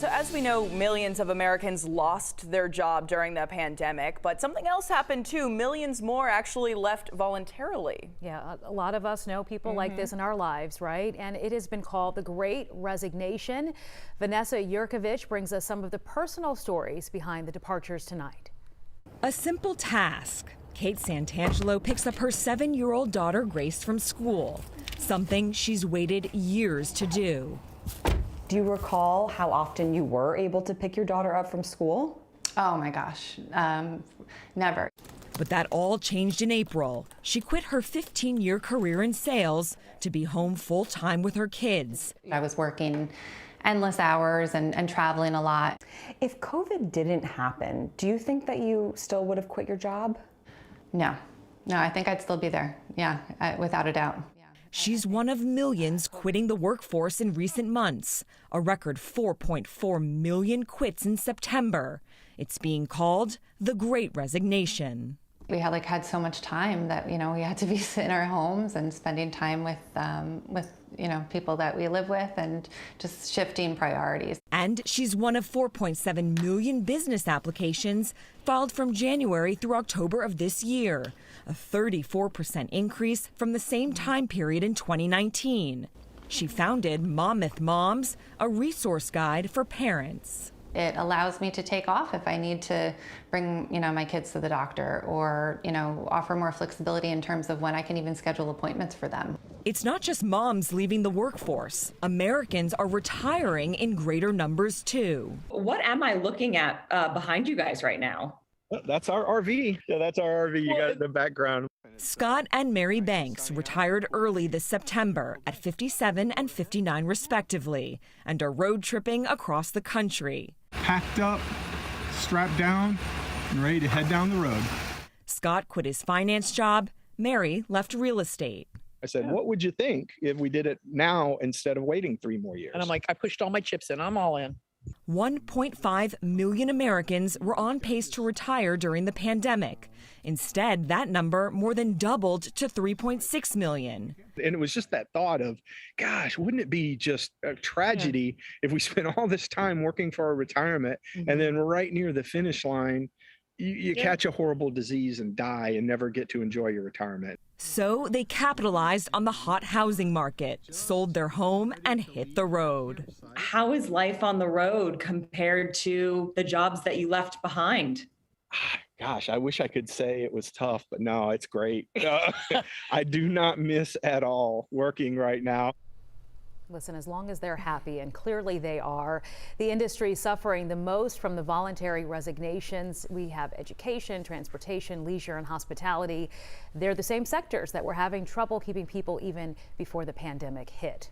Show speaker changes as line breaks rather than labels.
So as we know, millions of Americans lost their job during the pandemic, but something else happened too. Millions more actually left voluntarily.
Yeah, a lot of us know people like this in our lives, right? And it has been called the Great Resignation. Vanessa Yurkovich brings us some of the personal stories behind the departures tonight.
A simple task. Kate Santangelo picks up her 7-year-old daughter Grace from school, something she's waited years to do.
Do you recall how often you were able to pick your daughter up from school?
Oh my gosh, never.
But that all changed in April. She quit her 15-year career in sales to be home full-time with her kids.
I was working endless hours and traveling a lot.
If COVID didn't happen, do you think that you still would have quit your job?
No, I think I'd still be there. Yeah, without a doubt.
She's one of millions quitting the workforce in recent months. A record 4.4 million quits in September. It's being called the Great Resignation.
We had so much time that, we had to be in our homes and spending time with people that we live with and just shifting priorities.
And she's one of 4.7 million business applications filed from January through October of this year, a 34% increase from the same time period in 2019. She founded Monmouth Moms, a resource guide for parents.
It allows me to take off if I need to bring, my kids to the doctor or, offer more flexibility in terms of when I can even schedule appointments for them.
It's not just moms leaving the workforce. Americans are retiring in greater numbers, too.
What am I looking at behind you guys right now?
That's our RV. Yeah, that's our RV. You got in the background.
Scott and Mary Banks retired early this September at 57 and 59 respectively, and are road tripping across the country.
Packed up, strapped down, and ready to head down the road.
Scott quit his finance job. Mary left real estate.
I said, what would you think if we did it now instead of waiting 3 more years?
And I'm like, I pushed all my chips in. I'm all in.
1.5 million Americans were on pace to retire during the pandemic. Instead, that number more than doubled to 3.6 million.
And it was just that thought of, gosh, wouldn't it be just a tragedy if we spent all this time working for our retirement and then right near the finish line, you catch a horrible disease and die and never get to enjoy your retirement.
So they capitalized on the hot housing market, sold their home, and hit the road.
How is life on the road compared to the jobs that you left behind?
Gosh, I wish I could say it was tough, but no, it's great. I do not miss at all working right now.
Listen, as long as they're happy, and clearly they are, the industry suffering the most from the voluntary resignations. We have education, transportation, leisure, and hospitality. They're the same sectors that were having trouble keeping people even before the pandemic hit.